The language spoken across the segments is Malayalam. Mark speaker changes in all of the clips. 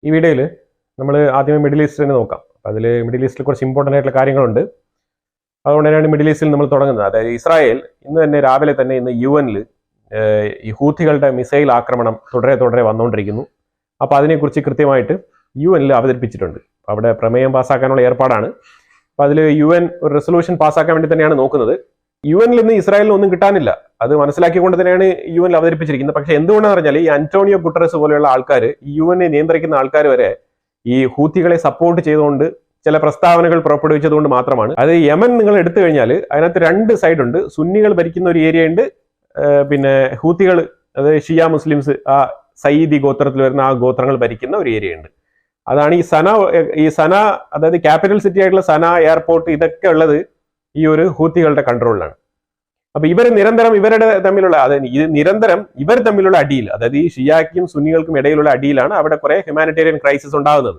Speaker 1: ഈ വീഡിയോയിൽ നമ്മൾ ആദ്യമേ മിഡിൽ ഈസ്റ്റ് തന്നെ നോക്കാം. അതിൽ മിഡിൽ ഈസ്റ്റിൽ കുറച്ച് ഇമ്പോർട്ടൻ്റ് ആയിട്ടുള്ള കാര്യങ്ങളുണ്ട്. അതുകൊണ്ട് തന്നെയാണ് മിഡിൽ ഈസ്റ്റിൽ നമ്മൾ തുടങ്ങുന്നത്. അതായത് ഇസ്രായേൽ ഇന്ന് തന്നെ രാവിലെ തന്നെ ഇന്ന് UN-ൽ ഈ ഹൂത്തികളുടെ മിസൈൽ ആക്രമണം തുടരെ വന്നുകൊണ്ടിരിക്കുന്നു. അപ്പോൾ അതിനെക്കുറിച്ച് കൃത്യമായിട്ട് UN-ൽ അവതരിപ്പിച്ചിട്ടുണ്ട്. അവിടെ പ്രമേയം പാസ്സാക്കാനുള്ള ഏർപ്പാടാണ്. അപ്പോൾ അതിൽ UN ഒരു റെസൊല്യൂഷൻ പാസ്സാക്കാൻ വേണ്ടി തന്നെയാണ് നോക്കുന്നത്. UN-ൽ ഇന്ന് ഇസ്രായേലിന് ഒന്നും കിട്ടാനില്ല. അത് മനസ്സിലാക്കിക്കൊണ്ട് തന്നെയാണ് UN-ൽ അവതരിപ്പിച്ചിരിക്കുന്നത്. പക്ഷേ എന്തുകൊണ്ടാണെന്ന് പറഞ്ഞാൽ ഈ അന്റോണിയോ ഗുട്ടറസ് പോലെയുള്ള ആൾക്കാർ, UN-നെ നിയന്ത്രിക്കുന്ന ആൾക്കാർ വരെ ഈ ഹൂത്തികളെ സപ്പോർട്ട് ചെയ്തുകൊണ്ട് ചില പ്രസ്താവനകൾ പുറപ്പെടുവിച്ചതുകൊണ്ട് മാത്രമാണ്. അത് യമൻ നിങ്ങൾ എടുത്തു കഴിഞ്ഞാൽ അതിനകത്ത് രണ്ട് സൈഡ് ഉണ്ട്. സുന്നികൾ ഭരിക്കുന്ന ഒരു ഏരിയ ഉണ്ട്, പിന്നെ ഹൂത്തികൾ, അതായത് ഷിയ മുസ്ലിംസ്, ആ സയ്യിദി ഗോത്രത്തിൽ വരുന്ന ആ ഗോത്രങ്ങൾ ഭരിക്കുന്ന ഒരു ഏരിയ ഉണ്ട്. അതാണ് ഈ സന അതായത് ക്യാപിറ്റൽ സിറ്റി ആയിട്ടുള്ള സന എയർപോർട്ട്, ഇതൊക്കെ ഉള്ളത് ഈ ഒരു ഹൂത്തികളുടെ കൺട്രോളിലാണ്. അപ്പൊ ഇവർ നിരന്തരം ഇവരുടെ തമ്മിലുള്ള, അതായത് നിരന്തരം ഇവർ തമ്മിലുള്ള അടിയിൽ, അതായത് ഈ ഷിയാക്കും സുന്നികൾക്കും ഇടയിലുള്ള അടിയിലാണ് അവിടെ കുറെ ഹ്യൂമാനിറ്റേറിയൻ ക്രൈസിസ് ഉണ്ടാകുന്നത്.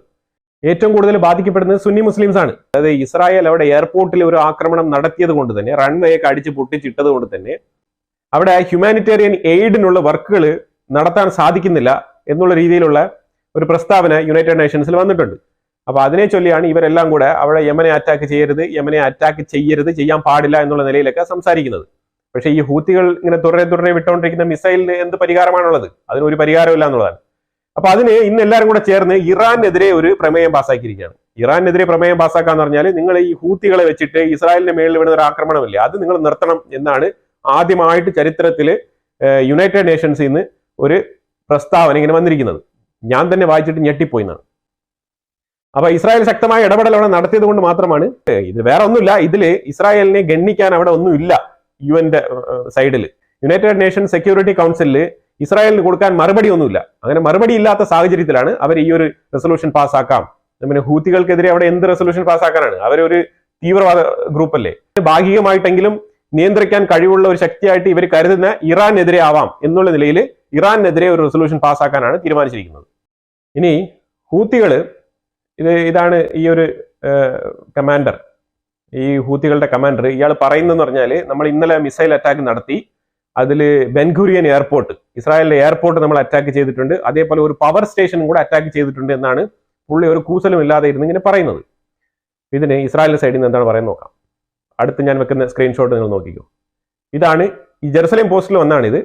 Speaker 1: ഏറ്റവും കൂടുതൽ ബാധിക്കപ്പെടുന്നത് സുന്നി മുസ്ലിംസ് ആണ്. അതായത് ഇസ്രായേൽ അവിടെ എയർപോർട്ടിൽ ഒരു ആക്രമണം നടത്തിയത് കൊണ്ട് തന്നെ, റൺവേ ഒക്കെ അടിച്ച് പൊട്ടിച്ചിട്ടത് കൊണ്ട് തന്നെ അവിടെ ഹ്യൂമാനിറ്റേറിയൻ എയ്ഡിനുള്ള വർക്കുകൾ നടത്താൻ സാധിക്കുന്നില്ല എന്നുള്ള രീതിയിലുള്ള ഒരു പ്രസ്താവന യുണൈറ്റഡ് നേഷൻസിൽ വന്നിട്ടുണ്ട്. അപ്പൊ അതിനെ ചൊല്ലിയാണ് ഇവരെല്ലാം കൂടെ അവിടെ യമനെ അറ്റാക്ക് ചെയ്യരുത്, ചെയ്യാൻ പാടില്ല എന്നുള്ള നിലയിലൊക്കെ സംസാരിക്കുന്നത്. പക്ഷേ ഈ ഹൂത്തികൾ ഇങ്ങനെ തുടരെ വിട്ടുകൊണ്ടിരിക്കുന്ന മിസൈലിന് എന്ത് പരിഹാരമാണുള്ളത്? അതിനൊരു പരിഹാരമില്ല എന്നുള്ളതാണ്. അപ്പൊ അതിന് ഇന്ന് എല്ലാവരും കൂടെ ചേർന്ന് ഇറാനെതിരെ ഒരു പ്രമേയം പാസ്സാക്കിയിരിക്കുകയാണ്. ഇറാനെതിരെ പ്രമേയം പാസ്സാക്കാന്ന് പറഞ്ഞാൽ നിങ്ങൾ ഈ ഹൂത്തികളെ വെച്ചിട്ട് ഇസ്രായേലിന്റെ മേളിൽ വരുന്ന ഒരു ആക്രമണമില്ലേ, അത് നിങ്ങൾ നിർത്തണം എന്നാണ് ആദ്യമായിട്ട് ചരിത്രത്തിൽ യുണൈറ്റഡ് നേഷൻസിൽ നിന്ന് ഒരു പ്രസ്താവന ഇങ്ങനെ വന്നിരിക്കുന്നത്. ഞാൻ തന്നെ വായിച്ചിട്ട് ഞെട്ടിപ്പോയി എന്നാണ്. അപ്പൊ ഇസ്രായേൽ ശക്തമായ ഇടപെടൽ അവിടെ നടത്തിയത് കൊണ്ട് മാത്രമാണ് ഇത്. വേറെ ഒന്നുമില്ല, ഇതില് ഇസ്രായേലിനെ ഗണ്ണിക്കാൻ അവിടെ ഒന്നുമില്ല. UN-ന്റെ സൈഡിൽ യുണൈറ്റഡ് നേഷൻ സെക്യൂരിറ്റി കൗൺസിലിൽ ഇസ്രായേലിന് കൊടുക്കാൻ മറുപടി ഒന്നുമില്ല. അങ്ങനെ മറുപടി ഇല്ലാത്ത സാഹചര്യത്തിലാണ് അവർ ഈ ഒരു റെസൊല്യൂഷൻ പാസ്സാക്കാം. പിന്നെ ഹൂത്തികൾക്കെതിരെ അവിടെ എന്ത് റെസൊല്യൂഷൻ പാസ്സാക്കാനാണ്? അവരൊരു തീവ്രവാദ ഗ്രൂപ്പല്ലേ. ഭാഗികമായിട്ടെങ്കിലും നിയന്ത്രിക്കാൻ കഴിവുള്ള ഒരു ശക്തിയായിട്ട് ഇവർ കരുതുന്ന ഇറാനെതിരെ ആവാം എന്നുള്ള നിലയിൽ ഇറാനെതിരെ ഒരു റെസൊല്യൂഷൻ പാസ്സാക്കാനാണ് തീരുമാനിച്ചിരിക്കുന്നത്. ഇനി ഹൂത്തികള് ഇതാണ് ഈ ഒരു കമാൻഡർ, ഈ ഹൂത്തികളുടെ കമാൻഡർ. ഇയാൾ പറയുന്നതെന്ന് പറഞ്ഞാൽ, നമ്മൾ ഇന്നലെ മിസൈൽ അറ്റാക്ക് നടത്തി, അതിൽ ബെൻഗുരിയൻ എയർപോർട്ട്, ഇസ്രായേലിന്റെ എയർപോർട്ട് നമ്മൾ അറ്റാക്ക് ചെയ്തിട്ടുണ്ട്, അതേപോലെ ഒരു പവർ സ്റ്റേഷനും കൂടെ അറ്റാക്ക് ചെയ്തിട്ടുണ്ട് എന്നാണ് പുള്ളി ഒരു കൂസലും ഇല്ലാതെ ഇരുന്ന് ഇങ്ങനെ പറയുന്നത്. ഇതിന് ഇസ്രായേലിന്റെ സൈഡിൽ നിന്ന് എന്താണ് പറയുന്നത് നോക്കാം. അടുത്ത് ഞാൻ വെക്കുന്ന സ്ക്രീൻഷോട്ട് നിങ്ങൾ നോക്കിക്കോ. ഇതാണ് ഈ ജെറുസലേം പോസ്റ്റിൽ വന്നാണ് ഇത്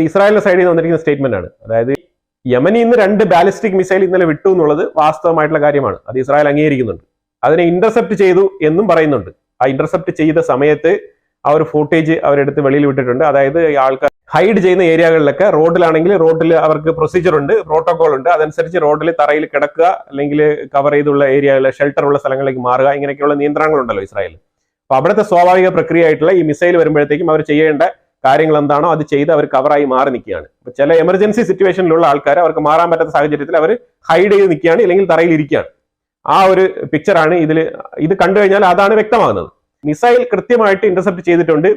Speaker 1: ഇസ്രായേലിന്റെ സൈഡിൽ നിന്ന് വന്നിരിക്കുന്ന സ്റ്റേറ്റ്മെന്റ് ആണ്. അതായത് യമനിൽ നിന്ന് 2 ബാലിസ്റ്റിക് മിസൈൽ ഇന്നലെ വിട്ടു എന്നുള്ളത് വാസ്തവമായിട്ടുള്ള കാര്യമാണ്. അത് ഇസ്രായേൽ അംഗീകരിക്കുന്നുണ്ട്. അതിനെ ഇന്റർസെപ്റ്റ് ചെയ്തു എന്നും പറയുന്നുണ്ട്. ആ ഇന്റർസെപ്റ്റ് ചെയ്ത സമയത്ത് ആ ഒരു ഫുട്ടേജ് അവരെടുത്ത് വെളിയിൽ വിട്ടിട്ടുണ്ട്. അതായത് ആൾക്കാർ ഹൈഡ് ചെയ്യുന്ന ഏരിയകളിലൊക്കെ, റോഡിലാണെങ്കിൽ റോഡിൽ അവർക്ക് പ്രൊസീജിയർ ഉണ്ട്, പ്രോട്ടോകോൾ ഉണ്ട്. അതനുസരിച്ച് റോഡിൽ തറയിൽ കിടക്കുക, അല്ലെങ്കിൽ കവർ ചെയ്തുള്ള ഏരിയകളിൽ ഷെൽട്ടർ ഉള്ള സ്ഥലങ്ങളിലേക്ക് മാറുക, ഇങ്ങനെയൊക്കെയുള്ള നിയന്ത്രണങ്ങളുണ്ടല്ലോ ഇസ്രായേൽ. അപ്പൊ അവിടുത്തെ സ്വാഭാവിക പ്രക്രിയ ആയിട്ടുള്ള ഈ മിസൈൽ വരുമ്പോഴത്തേക്കും അവർ ചെയ്യേണ്ട കാര്യങ്ങൾ എന്താണോ അത് ചെയ്ത് അവർ കവറായി മാറി നിൽക്കുകയാണ്. അപ്പൊ ചില എമർജൻസി സിറ്റുവേഷനിലുള്ള ആൾക്കാർ അവർക്ക് മാറാൻ പറ്റാത്ത സാഹചര്യത്തിൽ അവർ ഹൈഡ് ചെയ്ത് നിൽക്കുകയാണ്, ഇല്ലെങ്കിൽ തറയിൽ ഇരിക്കുകയാണ്. ആ ഒരു പിക്ചറാണ് ഇത് കണ്ടു കഴിഞ്ഞാൽ അതാണ് വ്യക്തമാകുന്നത്. മിസൈൽ കൃത്യമായിട്ട് ഇന്റർസെപ്റ്റ് ചെയ്തിട്ടുണ്ട്.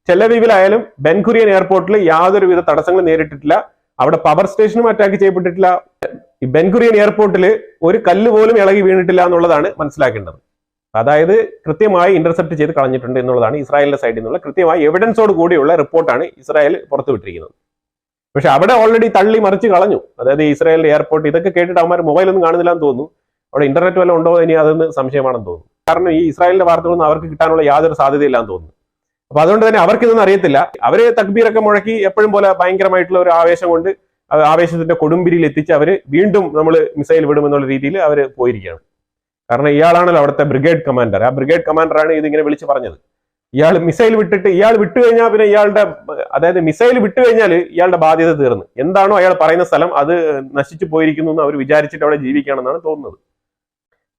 Speaker 1: ടെലവീവിലായാലും ബെൻഗുരിയൻ എയർപോർട്ടിൽ യാതൊരുവിധ തടസ്സങ്ങളും നേരിട്ടിട്ടില്ല. അവിടെ പവർ സ്റ്റേഷനും അറ്റാക്ക് ചെയ്യപ്പെട്ടിട്ടില്ല. ഈ ബെൻഗുരിയൻ എയർപോർട്ടിൽ ഒരു കല്ല് പോലും ഇളകി വീണിട്ടില്ല എന്നുള്ളതാണ് മനസ്സിലാക്കേണ്ടത്. അതായത് കൃത്യമായി ഇന്റർസെപ്റ്റ് ചെയ്ത് കളഞ്ഞിട്ടുണ്ട് എന്നുള്ളതാണ് ഇസ്രായേലിന്റെ സൈഡിൽ നിന്നുള്ള കൃത്യമായി എവിഡൻസോട് കൂടിയുള്ള റിപ്പോർട്ടാണ് ഇസ്രായേൽ പുറത്തുവിട്ടിരിക്കുന്നത്. പക്ഷെ അവിടെ ഓൾറെഡി തള്ളി മറിച്ച് കളഞ്ഞു. അതായത് ഇസ്രായേലിന്റെ എയർപോർട്ട്, ഇതൊക്കെ കേട്ടിട്ട് അവന്മാർ മൊബൈലൊന്നും കാണുന്നില്ല എന്ന് തോന്നുന്നു. അവിടെ ഇന്റർനെറ്റ് വല്ലതും ഉണ്ടോ ഇനി അതൊന്ന് സംശയമാണെന്ന് തോന്നുന്നു. കാരണം ഈ ഇസ്രായേലിന്റെ വാർത്തകളൊന്നും അവർക്ക് കിട്ടാനുള്ള യാതൊരു സാധ്യതയില്ലാന്ന് തോന്നുന്നു. അപ്പൊ അതുകൊണ്ട് തന്നെ അവർക്ക് ഇതൊന്നും അറിയത്തില്ല. അവര് തക്ബീറൊക്കെ മുഴക്കി എപ്പോഴും പോലെ ഭയങ്കരമായിട്ടുള്ള ഒരു ആവേശം കൊണ്ട് ആവേശത്തിന്റെ കൊടുമ്പിരിയിൽ എത്തിച്ച് അവര് വീണ്ടും നമ്മൾ മിസൈൽ വിടുമെന്നുള്ള രീതിയിൽ അവർ പോയിരിക്കുകയാണ്. കാരണം ഇയാളാണല്ലോ അവിടുത്തെ ബ്രിഗേഡ് കമാൻഡർ. ആ ബ്രിഗേഡ് കമാൻഡറാണ് ഇതിങ്ങനെ വിളിച്ച് പറഞ്ഞത്. ഇയാൾ മിസൈൽ വിട്ടു കഴിഞ്ഞാൽ പിന്നെ അതായത് മിസൈൽ വിട്ടു കഴിഞ്ഞാൽ ഇയാളുടെ ബാധ്യത തീർന്നു. എന്താണോ അയാൾ പറയുന്ന സ്ഥലം അത് നശിച്ചു പോയിരിക്കുന്നു എന്ന് അവർ വിചാരിച്ചിട്ട് അവിടെ ജീവിക്കുകയാണെന്നാണ് തോന്നുന്നത്.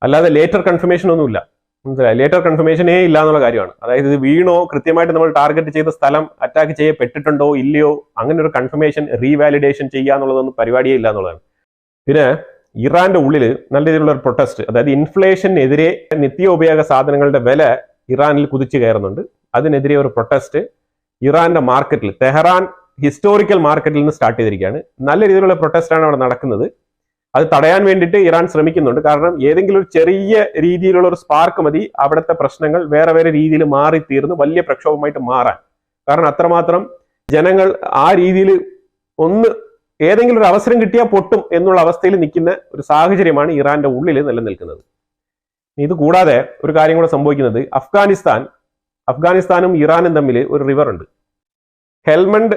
Speaker 1: അല്ലാതെ ലേറ്റർ കൺഫർമേഷൻ ഒന്നുമില്ല. മനസ്സിലായി? ലേറ്റർ കൺഫർമേഷനേ ഇല്ല എന്നുള്ള കാര്യമാണ്. അതായത് ഇത് വീണോ, കൃത്യമായിട്ട് നമ്മൾ ടാർഗറ്റ് ചെയ്ത സ്ഥലം അറ്റാക്ക് ചെയ്യപ്പെട്ടിട്ടുണ്ടോ ഇല്ലയോ, അങ്ങനെ ഒരു കൺഫർമേഷൻ റീവാലിഡേഷൻ ചെയ്യുക എന്നുള്ളതൊന്നും പരിപാടിയേ ഇല്ല എന്നുള്ളതാണ്. പിന്നെ ഇറാന്റെ ഉള്ളിൽ നല്ല രീതിയിലുള്ള ഒരു പ്രൊട്ടസ്റ്റ്, അതായത് ഇൻഫ്ലേഷനെതിരെ നിത്യോപയോഗ സാധനങ്ങളുടെ വില ഇറാനിൽ കുതിച്ചു കയറുന്നുണ്ട്. അതിനെതിരെ ഒരു പ്രൊട്ടസ്റ്റ് ഇറാന്റെ മാർക്കറ്റിൽ, തെഹ്റാൻ ഹിസ്റ്റോറിക്കൽ മാർക്കറ്റിൽ നിന്ന് സ്റ്റാർട്ട് ചെയ്തിരിക്കുകയാണ്. നല്ല രീതിയിലുള്ള പ്രൊട്ടസ്റ്റാണ് അവിടെ നടക്കുന്നത്. അത് തടയാൻ വേണ്ടിയിട്ട് ഇറാൻ ശ്രമിക്കുന്നുണ്ട്. കാരണം ഏതെങ്കിലും ഒരു ചെറിയ രീതിയിലുള്ള ഒരു സ്പാർക്ക് മതി അവിടുത്തെ പ്രശ്നങ്ങൾ വേറെ രീതിയിൽ മാറി തീർന്ന് വലിയ പ്രക്ഷോഭമായിട്ട് മാറാൻ. കാരണം അത്രമാത്രം ജനങ്ങൾ ആ രീതിയിൽ ഒന്ന് ഏതെങ്കിലും ഒരു അവസരം കിട്ടിയാൽ പൊട്ടും എന്നുള്ള അവസ്ഥയിൽ നിൽക്കുന്ന ഒരു സാഹചര്യമാണ് ഇറാന്റെ ഉള്ളിൽ നിലനിൽക്കുന്നത്. ഇത് കൂടാതെ ഒരു കാര്യം കൂടെ സംഭവിക്കുന്നത്, അഫ്ഗാനിസ്ഥാനും ഇറാനും തമ്മിൽ ഒരു റിവർ ഉണ്ട്, ഹെൽമണ്ട്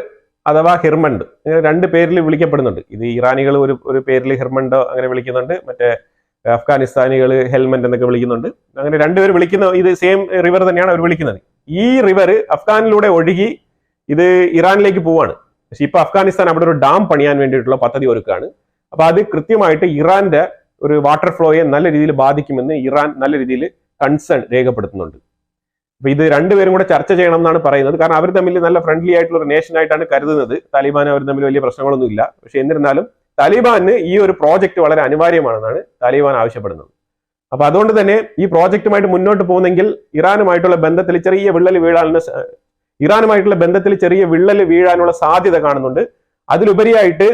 Speaker 1: അഥവാ ഹിർമണ്ട്, ഇങ്ങനെ രണ്ട് പേരിൽ വിളിക്കപ്പെടുന്നുണ്ട്. ഇത് ഇറാനികൾ ഒരു പേരിൽ ഹിർമണ്ട് അങ്ങനെ വിളിക്കുന്നുണ്ട്, മറ്റേ അഫ്ഗാനിസ്ഥാനികൾ ഹെൽമണ്ട് എന്നൊക്കെ വിളിക്കുന്നുണ്ട്. അങ്ങനെ രണ്ടുപേർ വിളിക്കുന്ന ഇത് സെയിം റിവർ തന്നെയാണ് അവർ വിളിക്കുന്നത്. ഈ റിവർ അഫ്ഗാനിലൂടെ ഒഴുകി ഇത് ഇറാനിലേക്ക് പോവാണ്. പക്ഷെ ഇപ്പൊ അഫ്ഗാനിസ്ഥാൻ അവിടെ ഒരു ഡാം പണിയാൻ വേണ്ടിയിട്ടുള്ള പദ്ധതി ഒരുക്കുകയാണ്. അപ്പൊ അത് കൃത്യമായിട്ട് ഇറാന്റെ ഒരു വാട്ടർ ഫ്ലോയെ നല്ല രീതിയിൽ ബാധിക്കുമെന്ന് ഇറാൻ നല്ല രീതിയിൽ കൺസേൺ രേഖപ്പെടുത്തുന്നുണ്ട്. അപ്പൊ ഇത് രണ്ടുപേരും കൂടെ ചർച്ച ചെയ്യണം എന്നാണ് പറയുന്നത്. കാരണം അവർ തമ്മിൽ നല്ല ഫ്രണ്ട്ലി ആയിട്ടുള്ള ഒരു നേഷൻ ആയിട്ടാണ് കരുതുന്നത്. താലിബാൻ അവർ തമ്മിൽ വലിയ പ്രശ്നങ്ങളൊന്നും ഇല്ല. പക്ഷെ എന്നിരുന്നാലും താലിബാന് ഈ ഒരു പ്രോജക്റ്റ് വളരെ അനിവാര്യമാണെന്നാണ് താലിബാൻ ആവശ്യപ്പെടുന്നത്. അപ്പൊ അതുകൊണ്ട് തന്നെ ഈ പ്രോജക്റ്റുമായിട്ട് മുന്നോട്ട് പോകുന്നെങ്കിൽ ഇറാനുമായിട്ടുള്ള ബന്ധത്തിൽ ചെറിയ വീഴാനുള്ള സാധ്യത കാണുന്നുണ്ട്. അതിലുപരിയായിട്ട്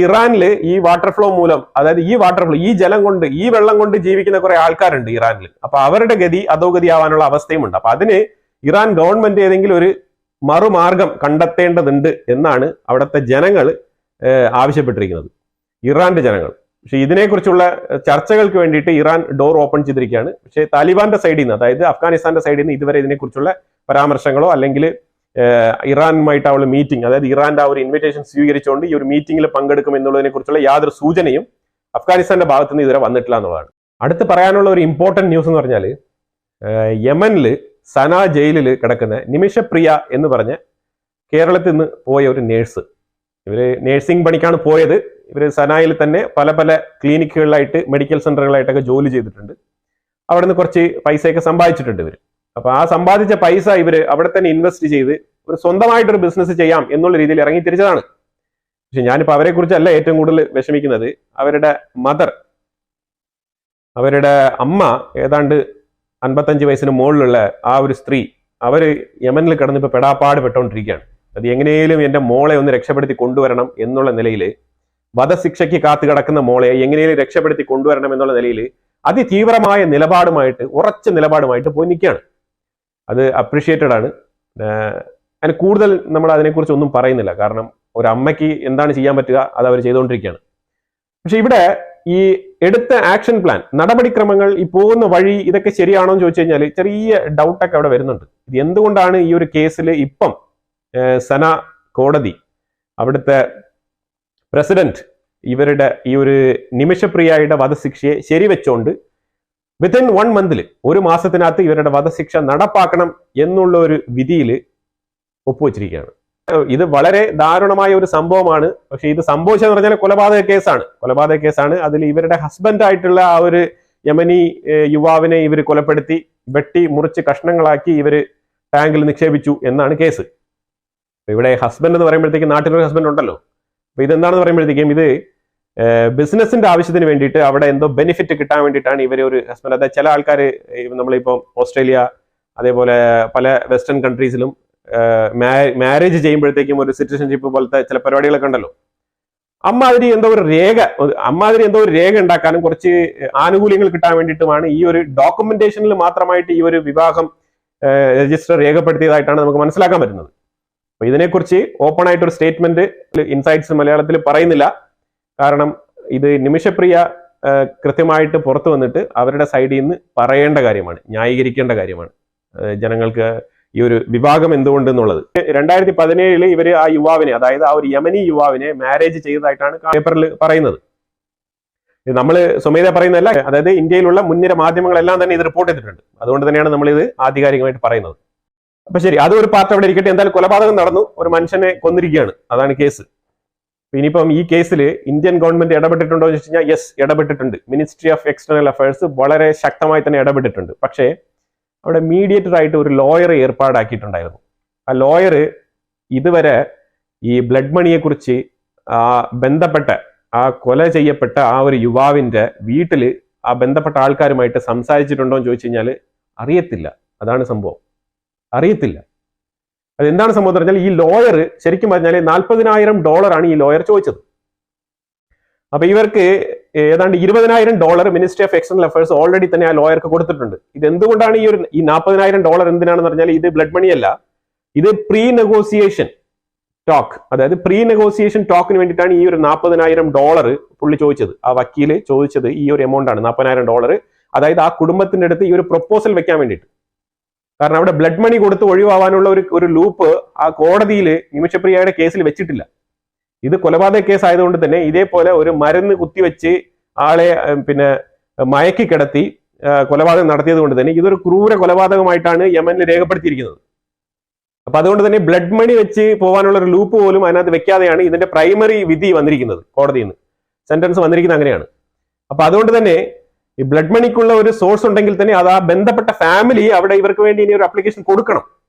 Speaker 1: ഇറാനിൽ ഈ വാട്ടർ ഫ്ലോ മൂലം, അതായത് ഈ വെള്ളം കൊണ്ട് ജീവിക്കുന്ന കുറെ ആൾക്കാരുണ്ട് ഇറാനിൽ. അപ്പൊ അവരുടെ ഗതി അധോഗതി ആവാനുള്ള അവസ്ഥയും ഉണ്ട്. അപ്പൊ അതിന് ഇറാൻ ഗവൺമെന്റ് ഏതെങ്കിലും ഒരു മറുമാർഗം കണ്ടെത്തേണ്ടതുണ്ട് എന്നാണ് അവിടുത്തെ ജനങ്ങൾ ആവശ്യപ്പെട്ടിരിക്കുന്നത്, ഇറാന്റെ ജനങ്ങൾ. പക്ഷെ ഇതിനെക്കുറിച്ചുള്ള ചർച്ചകൾക്ക് വേണ്ടിയിട്ട് ഇറാൻ ഡോർ ഓപ്പൺ ചെയ്തിരിക്കുകയാണ്. പക്ഷേ താലിബാന്റെ സൈഡിൽ നിന്ന്, അതായത് അഫ്ഗാനിസ്ഥാന്റെ സൈഡിൽ നിന്ന് ഇതുവരെ ഇതിനെക്കുറിച്ചുള്ള പരാമർശങ്ങളോ അല്ലെങ്കിൽ ഇറാനുമായിട്ടുള്ള മീറ്റിംഗ്, അതായത് ഇറാന്റെ ആ ഒരു ഇൻവിറ്റേഷൻ സ്വീകരിച്ചുകൊണ്ട് ഈ ഒരു മീറ്റിംഗിൽ പങ്കെടുക്കും എന്നുള്ളതിനെ കുറിച്ചുള്ള യാതൊരു സൂചനയും അഫ്ഗാനിസ്ഥാന്റെ ഭാഗത്തു നിന്ന് ഇതുവരെ വന്നിട്ടില്ല എന്നുള്ളതാണ്. അടുത്ത് പറയാനുള്ള ഒരു ഇമ്പോർട്ടന്റ് ന്യൂസ് എന്ന് പറഞ്ഞാൽ, യമനിൽ സന ജയിലിൽ കിടക്കുന്ന നിമിഷപ്രിയ എന്ന് പറഞ്ഞ കേരളത്തിൽ നിന്ന് പോയ ഒരു നേഴ്സ്. ഇവര് നേഴ്സിംഗ് പണിക്കാണ് പോയത്. ഇവര് സനായിൽ തന്നെ പല പല ക്ലിനിക്കുകളിലായിട്ട് മെഡിക്കൽ സെന്ററുകളായിട്ടൊക്കെ ജോലി ചെയ്തിട്ടുണ്ട്. അവിടെ നിന്ന് കുറച്ച് പൈസയൊക്കെ സമ്പാദിച്ചിട്ടുണ്ട് ഇവർ. അപ്പൊ ആ സമ്പാദിച്ച പൈസ ഇവര് അവിടെ തന്നെ ഇൻവെസ്റ്റ് ചെയ്ത് ഒരു സ്വന്തമായിട്ടൊരു ബിസിനസ് ചെയ്യാം എന്നുള്ള രീതിയിൽ ഇറങ്ങി തിരിച്ചതാണ്. പക്ഷെ ഞാനിപ്പോ അവരെ കുറിച്ചല്ല ഏറ്റവും കൂടുതൽ വിഷമിക്കുന്നത്. അവരുടെ അമ്മ, ഏതാണ്ട് 55 വയസ്സിന് മുകളിലുള്ള ആ ഒരു സ്ത്രീ, അവര് യമനിൽ കിടന്നിപ്പോ പെടാപ്പാട് പെട്ടോണ്ടിരിക്കുകയാണ്. അത് എങ്ങനെയും എന്റെ മോളെ ഒന്ന് രക്ഷപ്പെടുത്തി കൊണ്ടുവരണം എന്നുള്ള നിലയിൽ, വധശിക്ഷയ്ക്ക് കാത്തു കിടക്കുന്ന മോളെ എങ്ങനെയും രക്ഷപ്പെടുത്തി കൊണ്ടുവരണം എന്നുള്ള നിലയിൽ അതിതീവ്രമായ നിലപാടുമായിട്ട്, ഉറച്ച നിലപാടുമായിട്ട് പോയി നിൽക്കുകയാണ്. അത് അപ്രീഷിയേറ്റഡ് ആണ്. അതിന് കൂടുതൽ നമ്മൾ അതിനെക്കുറിച്ച് ഒന്നും പറയുന്നില്ല. കാരണം ഒരു അമ്മയ്ക്ക് എന്താണ് ചെയ്യാൻ പറ്റുക അത് അവർ ചെയ്തുകൊണ്ടിരിക്കുകയാണ്. പക്ഷെ ഇവിടെ ഈ എടുത്ത ആക്ഷൻ പ്ലാൻ, നടപടിക്രമങ്ങൾ, ഈ പോകുന്ന വഴി, ഇതൊക്കെ ശരിയാണോ എന്ന് ചോദിച്ചു കഴിഞ്ഞാൽ ചെറിയ ഡൗട്ടൊക്കെ അവിടെ വരുന്നുണ്ട്. ഇത് എന്തുകൊണ്ടാണ് ഈ ഒരു കേസിൽ ഇപ്പം സന കോടതി, അവിടുത്തെ പ്രസിഡന്റ് ഇവരുടെ ഈ ഒരു നിമിഷപ്രിയയുടെ വധശിക്ഷയെ ശരിവെച്ചുകൊണ്ട് വിത്തിൻ 1 മന്തിൽ, ഒരു മാസത്തിനകത്ത് ഇവരുടെ വധശിക്ഷ നടപ്പാക്കണം എന്നുള്ള ഒരു വിധിയിൽ ഒപ്പുവെച്ചിരിക്കുകയാണ്. ഇത് വളരെ ദാരുണമായ ഒരു സംഭവമാണ്. പക്ഷെ ഇത് സംഭവിച്ചതെന്ന് പറഞ്ഞാൽ കൊലപാതക കേസാണ്. അതിൽ ഇവരുടെ ഹസ്ബൻഡ് ആയിട്ടുള്ള ആ ഒരു യമനി യുവാവിനെ ഇവർ കൊലപ്പെടുത്തി, വെട്ടി മുറിച്ച് കഷ്ണങ്ങളാക്കി ഇവര് ടാങ്കിൽ നിക്ഷേപിച്ചു എന്നാണ് കേസ്. ഇവിടെ ഹസ്ബൻഡ് എന്ന് പറയുമ്പോഴത്തേക്കും നാട്ടിലൊരു ഹസ്ബൻഡ് ഉണ്ടല്ലോ. അപ്പൊ ഇതെന്താണെന്ന് പറയുമ്പോഴത്തേക്കും ഇത് ബിസിനസിന്റെ ആവശ്യത്തിന് വേണ്ടിയിട്ട് അവിടെ എന്തോ ബെനിഫിറ്റ് കിട്ടാൻ വേണ്ടിയിട്ടാണ് ഇവർ ഒരു ഹസ്ബൻഡ്. അതായത് ചില ആൾക്കാർ, നമ്മളിപ്പോൾ ഓസ്ട്രേലിയ അതേപോലെ പല വെസ്റ്റേൺ കൺട്രീസിലും മാരേജ് ചെയ്യുമ്പോഴത്തേക്കും ഒരു സിറ്റിസൺഷിപ്പ് പോലത്തെ ചില പരിപാടികളൊക്കെ ഉണ്ടല്ലോ. അമ്മാതിരി എന്തോ ഒരു രേഖ ഉണ്ടാക്കാനും കുറച്ച് ആനുകൂല്യങ്ങൾ കിട്ടാൻ വേണ്ടിയിട്ടുമാണ് ഈ ഒരു ഡോക്യുമെന്റേഷനിൽ മാത്രമായിട്ട് ഈ ഒരു വിവാഹം രജിസ്റ്റർ രേഖപ്പെടുത്തിയതായിട്ടാണ് നമുക്ക് മനസ്സിലാക്കാൻ പറ്റുന്നത്. അപ്പൊ ഇതിനെക്കുറിച്ച് ഓപ്പൺ ആയിട്ടൊരു സ്റ്റേറ്റ്മെന്റ് ഇൻസൈറ്റ്സ് മലയാളത്തിൽ പറയുന്നില്ല. കാരണം ഇത് നിമിഷപ്രിയ കൃത്യമായിട്ട് പുറത്തു വന്നിട്ട് അവരുടെ സൈഡിൽ നിന്ന് പറയേണ്ട കാര്യമാണ്, ന്യായീകരിക്കേണ്ട കാര്യമാണ് ജനങ്ങൾക്ക് ഈ ഒരു വിഭാഗം എന്തുകൊണ്ട് എന്നുള്ളത്. 2017 ഇവര് ആ യുവാവിനെ, അതായത് ആ ഒരു യമനി യുവാവിനെ മാരേജ് ചെയ്തതായിട്ടാണ് പേപ്പറിൽ പറയുന്നത്. നമ്മൾ സ്വമേധ പറയുന്നതല്ല, അതായത് ഇന്ത്യയിലുള്ള മുൻനിര മാധ്യമങ്ങളെല്ലാം തന്നെ ഇത് റിപ്പോർട്ട് ചെയ്തിട്ടുണ്ട്. അതുകൊണ്ട് തന്നെയാണ് നമ്മൾ ഇത് ആധികാരികമായിട്ട് പറയുന്നത്. അപ്പൊ ശരി, അത് ഒരു പാർട്ട് അവിടെ ഇരിക്കട്ടെ. എന്തായാലും കൊലപാതകം നടന്നു, ഒരു മനുഷ്യനെ കൊന്നിരിക്കുകയാണ്, അതാണ് കേസ്. ഇനിയിപ്പം ഈ കേസിൽ ഇന്ത്യൻ ഗവൺമെന്റ് ഇടപെട്ടിട്ടുണ്ടോ എന്ന് വെച്ച് കഴിഞ്ഞാൽ യെസ്, ഇടപെട്ടിട്ടുണ്ട്. മിനിസ്ട്രി ഓഫ് എക്സ്റ്റേണൽ അഫയേഴ്സ് വളരെ ശക്തമായി തന്നെ ഇടപെട്ടിട്ടുണ്ട്. പക്ഷേ അവിടെ മീഡിയേറ്റർ ആയിട്ട് ഒരു ലോയറെ ഏർപ്പാടാക്കിയിട്ടുണ്ടായിരുന്നു. ആ ലോയർ ഇതുവരെ ഈ ബ്ലഡ് മണിയെ കുറിച്ച് ബന്ധപ്പെട്ട ആ കൊല ചെയ്യപ്പെട്ട ആ ഒരു യുവാവിന്റെ വീട്ടില് ആ ബന്ധപ്പെട്ട ആൾക്കാരുമായിട്ട് സംസാരിച്ചിട്ടുണ്ടോ എന്ന് ചോദിച്ചു കഴിഞ്ഞാൽ അറിയത്തില്ല. അതാണ് സംഭവം, അറിയത്തില്ല. അതെന്താണ് സംഭവം എന്ന് പറഞ്ഞാൽ, ഈ ലോയർ ശരിക്കും പറഞ്ഞാൽ $40,000 ഈ ലോയർ ചോദിച്ചത്. അപ്പൊ ഇവർക്ക് ഏതാണ്ട് $20,000 ministry of external affairs already തന്നെ ആ ലോയർക്ക് കൊടുത്തിട്ടുണ്ട്. ഇത് എന്തുകൊണ്ടാണ് ഈ $40,000 എന്തിനാണെന്ന് പറഞ്ഞാൽ, ഇത് ബ്ലഡ് മണി അല്ല, ഇത് പ്രീ നെഗോസിയേഷൻ ടോക്ക്, അതായത് പ്രീ നെഗോസിയേഷൻ ടോക്കിന് വേണ്ടിയിട്ടാണ് ഈ ഒരു $40,000 പുള്ളി ചോദിച്ചത്. ആ വക്കീല് ചോദിച്ചത് ഈ ഒരു എമൗണ്ട് ആണ്, $40,000. അതായത് ആ കുടുംബത്തിന്റെ അടുത്ത് ഈ ഒരു പ്രൊപ്പോസൽ വെക്കാൻ വേണ്ടിയിട്ട്. കാരണം അവിടെ ബ്ലഡ് മണി കൊടുത്ത് ഒഴിവാവാനുള്ള ഒരു ലൂപ്പ് ആ കോടതിയിൽ നിമിഷപ്രിയയുടെ കേസിൽ വെച്ചിട്ടില്ല. ഇത് കൊലപാതക കേസ് ആയതുകൊണ്ട് തന്നെ ഇതേപോലെ ഒരു മരുന്ന് കുത്തിവെച്ച് ആളെ പിന്നെ മയക്കി കിടത്തി കൊലപാതകം നടത്തിയത് കൊണ്ട് തന്നെ ഇതൊരു ക്രൂര കൊലപാതകമായിട്ടാണ് യമനിൽ രേഖപ്പെടുത്തിയിരിക്കുന്നത്. അപ്പൊ അതുകൊണ്ട് തന്നെ ബ്ലഡ് മണി വെച്ച് പോകാനുള്ള ഒരു ലൂപ്പ് പോലും അതിനകത്ത് വെക്കാതെയാണ് ഇതിന്റെ പ്രൈമറി വിധി വന്നിരിക്കുന്നത്. കോടതിയിൽ നിന്ന് സെന്റൻസ് വന്നിരിക്കുന്നത് അങ്ങനെയാണ്. അപ്പൊ അതുകൊണ്ട് തന്നെ ഈ ബ്ലഡ് മണിക്കുള്ള ഒരു സോഴ്സ് ഉണ്ടെങ്കിൽ തന്നെ അത് ആ ബന്ധപ്പെട്ട ഫാമിലി അവിടെ ഇവർക്ക് വേണ്ടി ഇനി ഒരു അപ്ലിക്കേഷൻ കൊടുക്കണം.